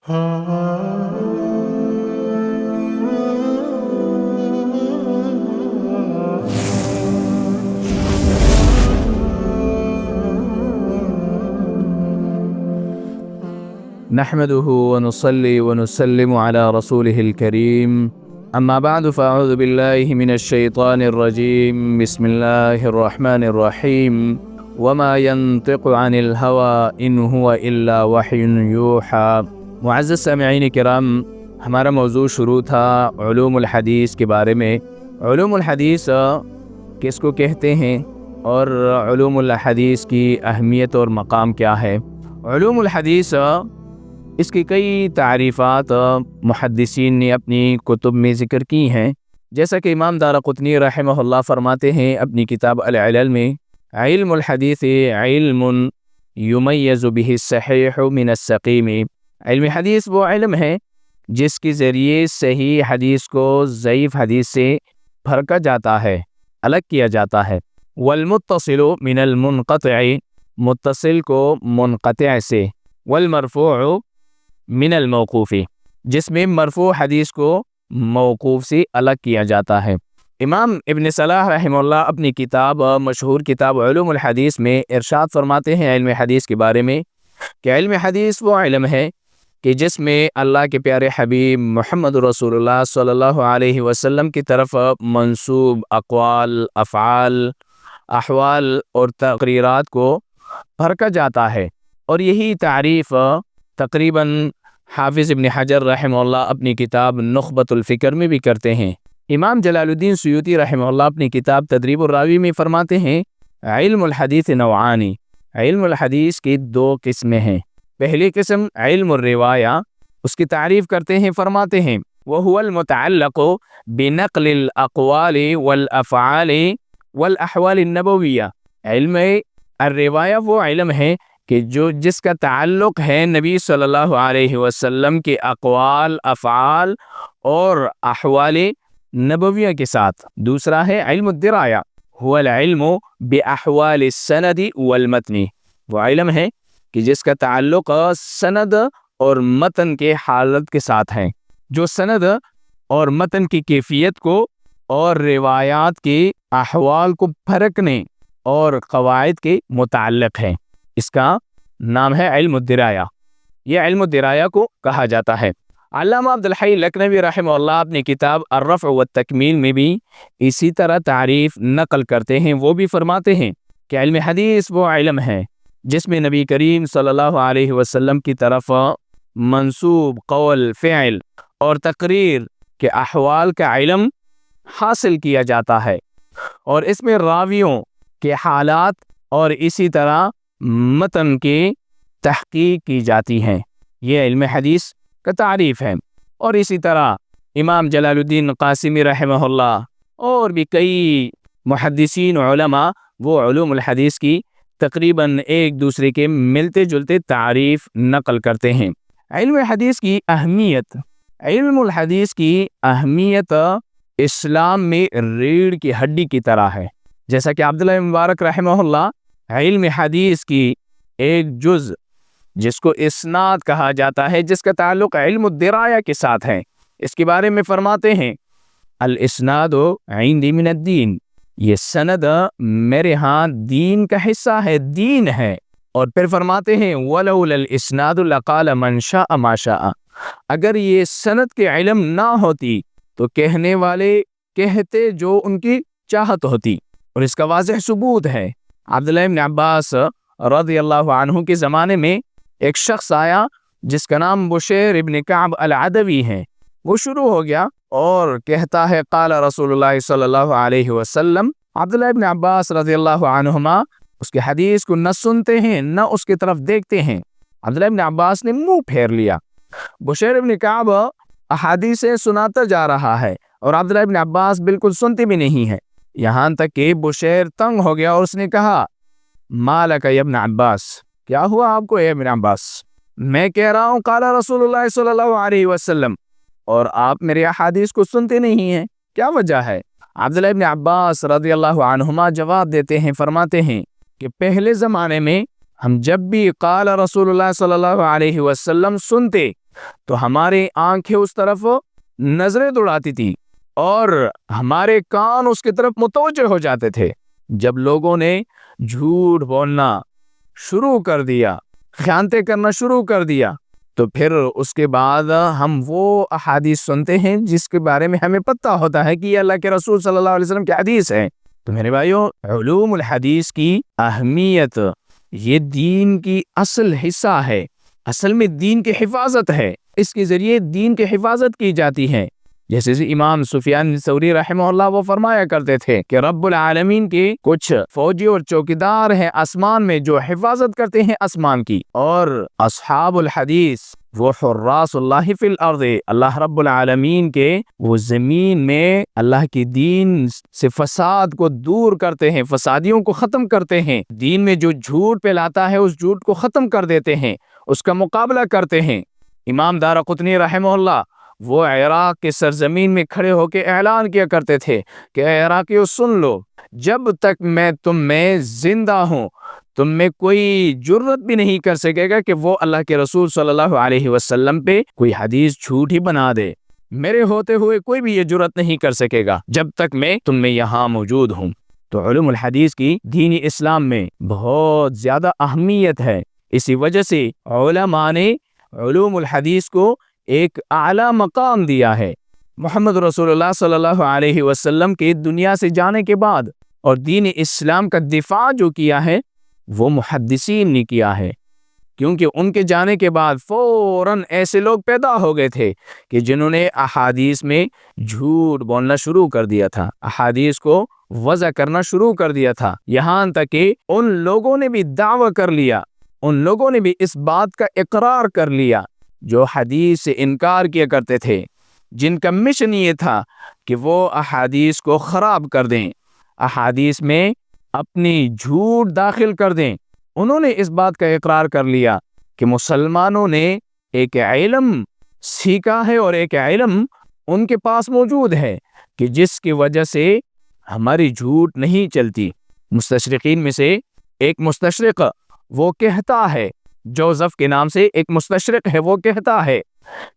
نحمده ونصلي ونسلم على رسوله الكريم أما بعد فأعوذ بالله من الشيطان الرجيم بسم الله الرحمن الرحيم وما ينطق عن الهوى إن هو إلا وحي يوحى۔ معزز سامعین کرام، ہمارا موضوع شروع تھا علوم الحدیث کے بارے میں۔ علوم الحدیث کس کو کہتے ہیں اور علوم الحدیث کی اہمیت اور مقام کیا ہے؟ علوم الحدیث، اس کی کئی تعریفات محدثین نے اپنی کتب میں ذکر کی ہیں، جیسا کہ امام دارقطنی رحمہ اللہ فرماتے ہیں اپنی کتاب العلل میں: علم الحدیث علم یمیز بہ الصحیح من السقیم۔ علم حدیث وہ علم ہے جس کے ذریعے صحیح حدیث کو ضعیف حدیث سے پھرکا جاتا ہے، الگ کیا جاتا ہے۔ والمتصل من المنقطع، متصل کو منقطع سے۔ والمرفوع من الموقوف، جس میں مرفوع حدیث کو موقوف سے الگ کیا جاتا ہے۔ امام ابن صلاح رحمہ اللہ اپنی کتاب مشہور کتاب علوم الحدیث میں ارشاد فرماتے ہیں علم حدیث کے بارے میں کہ علم حدیث وہ علم ہے کہ جس میں اللہ کے پیارے حبیب محمد رسول اللہ صلی اللہ علیہ وسلم کی طرف منسوب اقوال، افعال، احوال اور تقریرات کو پھرکا جاتا ہے۔ اور یہی تعریف تقریباً حافظ ابن حجر رحمہ اللہ اپنی کتاب نخبۃ الفکر میں بھی کرتے ہیں۔ امام جلال الدین سیوطی رحمہ اللہ اپنی کتاب تدریب الراوی میں فرماتے ہیں: علم الحدیث نوعانی، علم الحدیث کی دو قسمیں ہیں۔ پہلی قسم علم الروایہ، اس کی تعریف کرتے ہیں، فرماتے ہیں: وَهُوَ الْمُتَعَلَّقُ بِنَقْلِ الْأَقْوَالِ وَالْأَفْعَالِ وَالْأَحْوَالِ النَّبَوِيَّةِ۔ علم الروایہ وہ علم ہے کہ جس کا تعلق ہے نبی صلی اللہ علیہ وسلم کے اقوال، افعال اور احوال نبویہ کے ساتھ۔ دوسرا ہے علم الدرایہ، هو العلم بأحوال السند والمتن، وہ علم ہے کہ جس کا تعلق سند اور متن کے حالت کے ساتھ ہے، جو سند اور متن کی کیفیت کو اور روایات کے احوال کو پھرکنے اور قواعد کے متعلق ہے۔ اس کا نام ہے علم الدرایہ، یہ علم الدرایہ کو کہا جاتا ہے۔ علامہ عبدالحی لکھنوی رحمہ اللہ اپنی کتاب الرفع والتکمیل میں بھی اسی طرح تعریف نقل کرتے ہیں۔ وہ بھی فرماتے ہیں کہ علم حدیث وہ علم ہے جس میں نبی کریم صلی اللہ علیہ وسلم کی طرف منسوب قول، فعل اور تقریر کے احوال کا علم حاصل کیا جاتا ہے، اور اس میں راویوں کے حالات اور اسی طرح متن کی تحقیق کی جاتی ہیں۔ یہ علم حدیث کا تعریف ہے۔ اور اسی طرح امام جلال الدین قاسمی رحمہ اللہ اور بھی کئی محدثین علماء وہ علوم الحدیث کی تقریباً ایک دوسرے کے ملتے جلتے تعریف نقل کرتے ہیں۔ علم حدیث کی اہمیت، علم الحدیث کی اہمیت اسلام میں ریڑھ کی ہڈی کی طرح ہے۔ جیسا کہ عبداللہ مبارک رحمہ اللہ علم حدیث کی ایک جز جس کو اسناد کہا جاتا ہے، جس کا تعلق علم الدرایہ کے ساتھ ہے، اس کے بارے میں فرماتے ہیں: الاسناد عندی من الدین، یہ سند میرے ہاں دین کا حصہ ہے، دین ہے۔ اور پھر فرماتے ہیں: ولولا الاسناد لقال من شاء ما شاء، اگر یہ سند کے علم نہ ہوتی تو کہنے والے کہتے جو ان کی چاہت ہوتی۔ اور اس کا واضح ثبوت ہے، عبداللہ ابن عباس رضی اللہ عنہ کے زمانے میں ایک شخص آیا جس کا نام بشیر ابن کعب العدوی ہے۔ وہ شروع ہو گیا اور کہتا ہے: قال رسول اللہ صلی اللہ علیہ وسلم۔ عبداللہ ابن عباس رضی اللہ عنہما اس کے حدیث کو نہ سنتے ہیں نہ اس کی طرف دیکھتے ہیں۔ عبداللہ ابن عباس نے منہ پھیر لیا۔ بشیر ابن کعب احادیث سناتا جا رہا ہے اور عبداللہ ابن عباس بالکل سنتے بھی نہیں ہیں، یہاں تک کہ بشیر تنگ ہو گیا اور اس نے کہا: مالک یا ابن عباس، کیا ہوا آپ کو اے ابن عباس؟ میں کہہ رہا ہوں قال رسول اللہ صلی اللہ علیہ وسلم، اور آپ میرے احادیث کو سنتے نہیں ہیں، کیا وجہ ہے؟ عبداللہ ابن عباس رضی اللہ عنہما جواب دیتے ہیں، فرماتے ہیں کہ پہلے زمانے میں ہم جب بھی قال رسول اللہ صلی اللہ علیہ وسلم سنتے تو ہماری آنکھیں اس طرف نظریں دوڑاتی تھی اور ہمارے کان اس کی طرف متوجہ ہو جاتے تھے۔ جب لوگوں نے جھوٹ بولنا شروع کر دیا، خیانتیں کرنا شروع کر دیا، تو پھر اس کے بعد ہم وہ احادیث سنتے ہیں جس کے بارے میں ہمیں پتہ ہوتا ہے کہ یہ اللہ کے رسول صلی اللہ علیہ وسلم کی حدیث ہے۔ تو میرے بھائیو، علوم الحدیث کی اہمیت یہ دین کی اصل حصہ ہے، اصل میں دین کی حفاظت ہے، اس کے ذریعے دین کی حفاظت کی جاتی ہے۔ جیسے امام سفیان ثوری رحمہ اللہ وہ فرمایا کرتے تھے کہ رب العالمین کے کچھ فوجی اور چوکیدار ہیں آسمان میں جو حفاظت کرتے ہیں آسمان کی، اور اصحاب الحدیث وہ حراس اللہ فی الارض، اللہ رب العالمین کے وہ زمین میں اللہ کی دین سے فساد کو دور کرتے ہیں، فسادیوں کو ختم کرتے ہیں، دین میں جو جھوٹ پھیلاتا ہے اس جھوٹ کو ختم کر دیتے ہیں، اس کا مقابلہ کرتے ہیں۔ امام دارقطنی رحمہ اللہ وہ عراق کے سرزمین میں کھڑے ہو کے اعلان کیا کرتے تھے کہ اے عراقیوں سن لو، جب تک میں تم میں زندہ ہوں تم میں کوئی جرت بھی نہیں کر سکے گا کہ وہ اللہ کے رسول صلی اللہ علیہ وسلم پہ کوئی حدیث جھوٹی بنا دے۔ میرے ہوتے ہوئے کوئی بھی یہ جرت نہیں کر سکے گا جب تک میں تم میں یہاں موجود ہوں۔ تو علوم الحدیث کی دین اسلام میں بہت زیادہ اہمیت ہے، اسی وجہ سے علماء نے علوم الحدیث کو ایک اعلیٰ مقام دیا ہے۔ محمد رسول اللہ صلی اللہ علیہ وسلم کے دنیا سے جانے کے بعد اور دین اسلام کا دفاع جو کیا ہے وہ محدثین نے کیا ہے، کیونکہ ان کے جانے کے بعد فوراً ایسے لوگ پیدا ہو گئے تھے کہ جنہوں نے احادیث میں جھوٹ بولنا شروع کر دیا تھا، احادیث کو وضع کرنا شروع کر دیا تھا، یہاں تک کہ ان لوگوں نے بھی دعویٰ کر لیا، ان لوگوں نے بھی اس بات کا اقرار کر لیا جو حدیث سے انکار کیا کرتے تھے، جن کا مشن یہ تھا کہ وہ احادیث کو خراب کر دیں، احادیث میں اپنی جھوٹ داخل کر دیں۔ انہوں نے اس بات کا اقرار کر لیا کہ مسلمانوں نے ایک علم سیکھا ہے اور ایک علم ان کے پاس موجود ہے کہ جس کی وجہ سے ہماری جھوٹ نہیں چلتی۔ مستشرقین میں سے ایک مستشرق وہ کہتا ہے، جوزف کے نام سے ایک مستشرق ہے، وہ کہتا ہے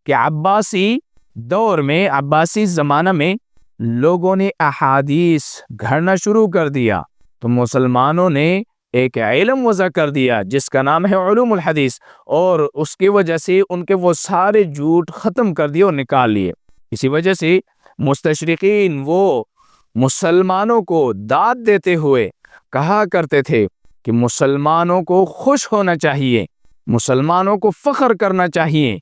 کہ عباسی دور میں، عباسی زمانہ میں لوگوں نے احادیث گھڑنا شروع کر دیا تو مسلمانوں نے ایک علم وضع کر دیا جس کا نام ہے علوم الحدیث، اور اس کی وجہ سے ان کے وہ سارے جھوٹ ختم کر دیے اور نکال لیے۔ اسی وجہ سے مستشرقین وہ مسلمانوں کو داد دیتے ہوئے کہا کرتے تھے کہ مسلمانوں کو خوش ہونا چاہیے، مسلمانوں کو فخر کرنا چاہیے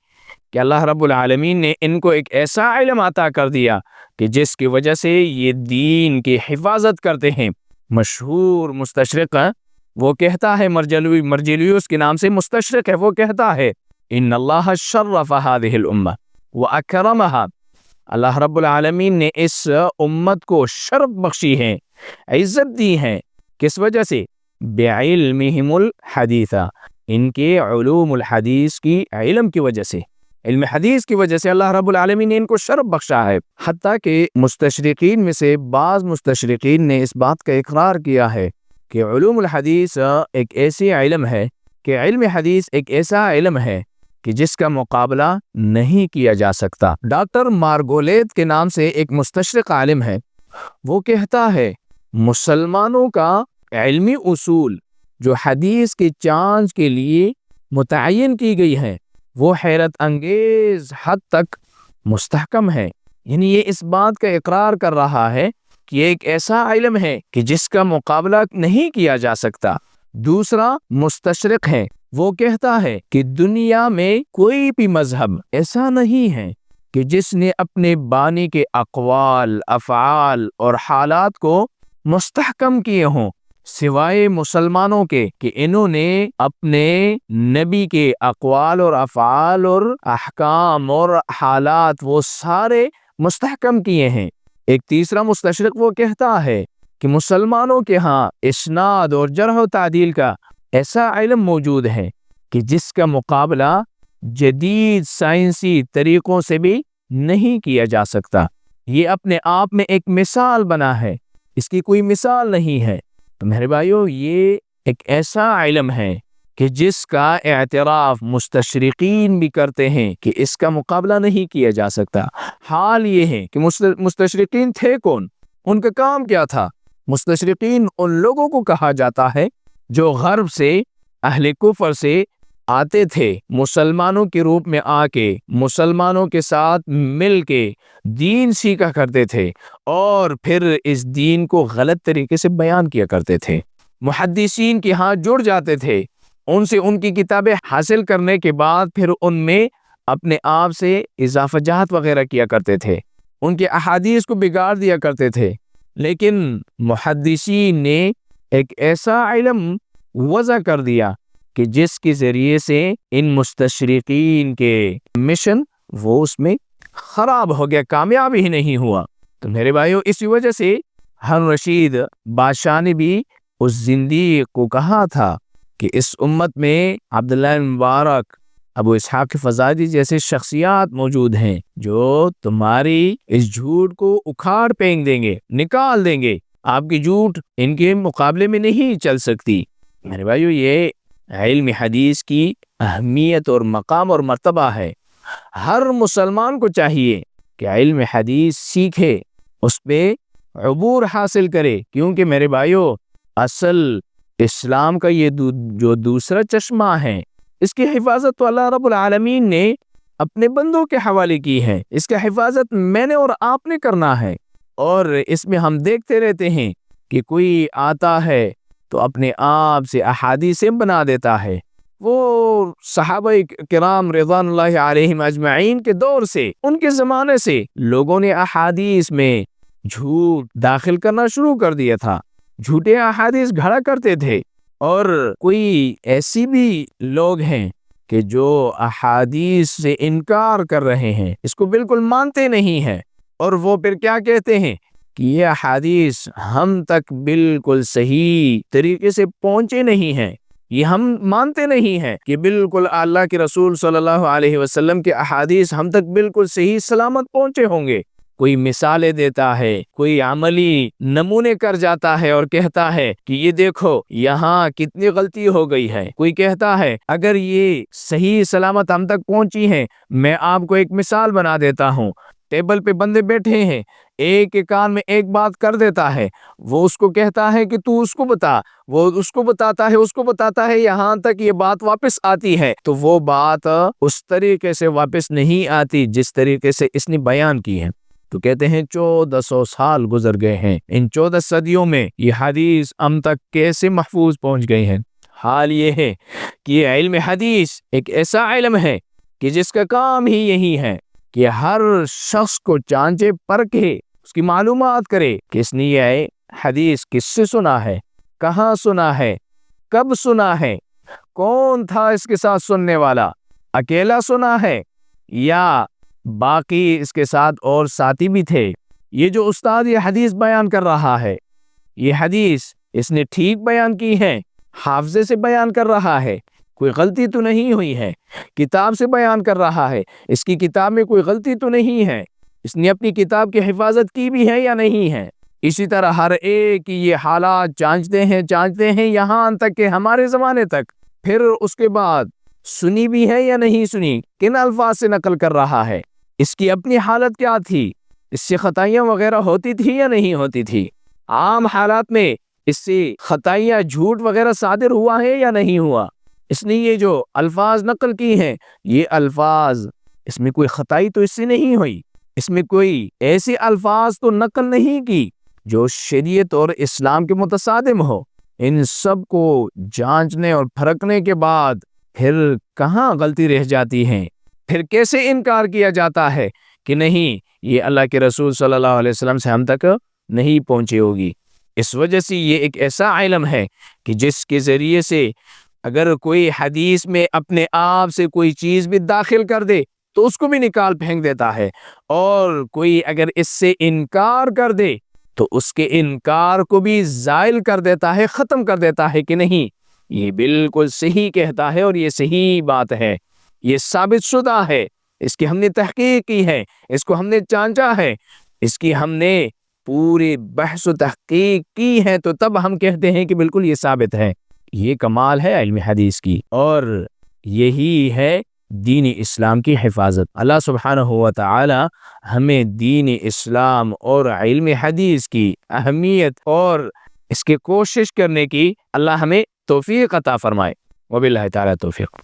کہ اللہ رب العالمین نے ان کو ایک ایسا علم عطا کر دیا کہ جس کی وجہ سے یہ دین کی حفاظت کرتے ہیں۔ مشہور مستشرق وہ کہتا ہے، مرجلیوس کے نام سے مستشرق ہے، وہ کہتا ہے ان اللہ شرف هذه الامہ واکرمها، اللہ رب العالمین نے اس امت کو شرف بخشی ہے، عزت دی ہے، کس وجہ سے؟ بعلمہم الحدیث، ان کے علوم الحدیث کی علم کی وجہ سے، علم حدیث کی وجہ سے اللہ رب العالمین نے ان کو شرف بخشا ہے۔ حتیٰ کہ مستشرقین میں سے بعض مستشرقین نے اس بات کا اقرار کیا ہے کہ علوم الحدیث ایک ایسی علم ہے، کہ علم حدیث ایک ایسا علم ہے کہ جس کا مقابلہ نہیں کیا جا سکتا۔ ڈاکٹر مارگولیت کے نام سے ایک مستشرق عالم ہے، وہ کہتا ہے مسلمانوں کا علمی اصول جو حدیث کے چانچ کے لیے متعین کی گئی ہے وہ حیرت انگیز حد تک مستحکم ہے، یعنی یہ اس بات کا اقرار کر رہا ہے کہ یہ ایک ایسا علم ہے کہ جس کا مقابلہ نہیں کیا جا سکتا۔ دوسرا مستشرق ہے، وہ کہتا ہے کہ دنیا میں کوئی بھی مذہب ایسا نہیں ہے کہ جس نے اپنے بانی کے اقوال، افعال اور حالات کو مستحکم کیے ہوں سوائے مسلمانوں کے، کہ انہوں نے اپنے نبی کے اقوال اور افعال اور احکام اور حالات وہ سارے مستحکم کیے ہیں۔ ایک تیسرا مستشرق وہ کہتا ہے کہ مسلمانوں کے ہاں اسناد اور جرح و تعدیل کا ایسا علم موجود ہے کہ جس کا مقابلہ جدید سائنسی طریقوں سے بھی نہیں کیا جا سکتا۔ یہ اپنے آپ میں ایک مثال بنا ہے، اس کی کوئی مثال نہیں ہے۔ تو میرے بھائیو، یہ ایک ایسا علم ہے کہ جس کا اعتراف مستشرقین بھی کرتے ہیں کہ اس کا مقابلہ نہیں کیا جا سکتا۔ حال یہ ہے کہ مستشرقین تھے کون؟ ان کا کام کیا تھا؟ مستشرقین ان لوگوں کو کہا جاتا ہے جو غرب سے، اہل کفر سے آتے تھے، مسلمانوں کے روپ میں آ کے مسلمانوں کے ساتھ مل کے دین سیکھا کرتے تھے اور پھر اس دین کو غلط طریقے سے بیان کیا کرتے تھے۔ محدثین کے ہاں جڑ جاتے تھے، ان سے ان کی کتابیں حاصل کرنے کے بعد پھر ان میں اپنے آپ سے اضافہ جات وغیرہ کیا کرتے تھے، ان کے احادیث کو بگاڑ دیا کرتے تھے۔ لیکن محدثین نے ایک ایسا علم وضع کر دیا کہ جس کے ذریعے سے ان مستشرقین کے مشن وہ اس میں خراب ہو گیا، کامیاب ہی نہیں ہوا۔ تو میرے بھائیو، اسی وجہ سے ہارون رشید بادشاہ نے بھی اس زندیق کو کہا تھا کہ اس امت میں عبداللہ بن مبارک، ابو اسحاق فزاری جیسے شخصیات موجود ہیں جو تمہاری اس جھوٹ کو اکھاڑ پھینک دیں گے، نکال دیں گے۔ آپ کی جھوٹ ان کے مقابلے میں نہیں چل سکتی۔ میرے بھائیو، یہ علم حدیث کی اہمیت اور مقام اور مرتبہ ہے۔ ہر مسلمان کو چاہیے کہ علم حدیث سیکھے، اس پہ عبور حاصل کرے، کیونکہ میرے بھائیو، اصل اسلام کا یہ جو دوسرا چشمہ ہے، اس کی حفاظت تو اللہ رب العالمین نے اپنے بندوں کے حوالے کی ہے۔ اس کا حفاظت میں نے اور آپ نے کرنا ہے۔ اور اس میں ہم دیکھتے رہتے ہیں کہ کوئی آتا ہے تو اپنے آپ سے احادیث بنا دیتا ہے۔ وہ صحابہ کرام رضوان اللہ علیہم اجمعین کے دور سے، ان کے زمانے سے لوگوں نے احادیث میں جھوٹ داخل کرنا شروع کر دیا تھا، جھوٹے احادیث گھڑا کرتے تھے۔ اور کوئی ایسی بھی لوگ ہیں کہ جو احادیث سے انکار کر رہے ہیں، اس کو بالکل مانتے نہیں ہیں، اور وہ پھر کیا کہتے ہیں کہ یہ احادیث ہم تک بالکل صحیح طریقے سے پہنچے نہیں ہیں، یہ ہم مانتے نہیں ہیں کہ بالکل اللہ کے رسول صلی اللہ علیہ وسلم کے احادیث ہم تک بالکل صحیح سلامت پہنچے ہوں گے۔ کوئی مثالیں دیتا ہے، کوئی عملی نمونے کر جاتا ہے اور کہتا ہے کہ یہ دیکھو یہاں کتنی غلطی ہو گئی ہے۔ کوئی کہتا ہے اگر یہ صحیح سلامت ہم تک پہنچی ہیں، میں آپ کو ایک مثال بنا دیتا ہوں۔ ٹیبل پہ بندے بیٹھے ہیں، ایک کے کان میں ایک بات کر دیتا ہے، وہ اس کو کہتا ہے کہ تو اس کو بتا، وہ اس کو بتاتا ہے، اس کو بتاتا ہے، یہاں تک یہ بات واپس آتی ہے تو وہ بات اس طریقے سے واپس نہیں آتی جس طریقے سے اس نے بیان کی ہے۔ تو کہتے ہیں 1400 سال گزر گئے ہیں، ان 14 صدیوں میں یہ حدیث ہم تک کیسے محفوظ پہنچ گئی ہیں؟ حال یہ ہے کہ یہ علم حدیث ایک ایسا علم ہے کہ جس کا کام ہی یہی ہے کہ ہر شخص کو چانچے پرکھے، اس کی معلومات کرے کہ اس نے یہ حدیث کس سے سنا ہے، کہاں سنا ہے، کب سنا ہے، کون تھا اس کے ساتھ سننے والا، اکیلا سنا ہے یا باقی اس کے ساتھ اور ساتھی بھی تھے۔ یہ جو استاد یہ حدیث بیان کر رہا ہے، یہ حدیث اس نے ٹھیک بیان کی ہے، حافظے سے بیان کر رہا ہے، کوئی غلطی تو نہیں ہوئی ہے، کتاب سے بیان کر رہا ہے، اس کی کتاب میں کوئی غلطی تو نہیں ہے، اس نے اپنی کتاب کی حفاظت کی بھی ہے یا نہیں ہے۔ اسی طرح ہر ایک یہ حالات جانچتے ہیں یہاں تک کہ ہمارے زمانے تک، پھر اس کے بعد سنی بھی ہے یا نہیں سنی، کن الفاظ سے نقل کر رہا ہے، اس کی اپنی حالت کیا تھی، اس سے خطائیاں وغیرہ ہوتی تھی یا نہیں ہوتی تھی، عام حالات میں اس سے خطائیاں جھوٹ وغیرہ صادر ہوا ہے یا نہیں ہوا، اس نے یہ جو الفاظ نقل کی ہیں، یہ الفاظ اس میں کوئی خطائی تو اس سے نہیں ہوئی، اس میں کوئی ایسے الفاظ تو نقل نہیں کی جو شریعت اور اسلام کے متصادم ہو۔ ان سب کو جانچنے اور پھرکنے کے بعد پھر کہاں غلطی رہ جاتی ہے، پھر کیسے انکار کیا جاتا ہے کہ نہیں یہ اللہ کے رسول صلی اللہ علیہ وسلم سے ہم تک نہیں پہنچی ہوگی۔ اس وجہ سے یہ ایک ایسا علم ہے کہ جس کے ذریعے سے اگر کوئی حدیث میں اپنے آپ سے کوئی چیز بھی داخل کر دے تو اس کو بھی نکال پھینک دیتا ہے، اور کوئی اگر اس سے انکار کر دے تو اس کے انکار کو بھی زائل کر دیتا ہے، ختم کر دیتا ہے کہ نہیں یہ بالکل صحیح کہتا ہے اور یہ صحیح بات ہے، یہ ثابت شدہ ہے، اس کی ہم نے تحقیق کی ہے، اس کو ہم نے جانچا ہے، اس کی ہم نے پوری بحث و تحقیق کی ہے، تو تب ہم کہتے ہیں کہ بالکل یہ ثابت ہے۔ یہ کمال ہے علم حدیث کی، اور یہی ہے دین اسلام کی حفاظت۔ اللہ سبحانہ و تعالی ہمیں دین اسلام اور علم حدیث کی اہمیت اور اس کی کوشش کرنے کی اللہ ہمیں توفیق عطا فرمائے۔ وباللہ تعالی توفیق۔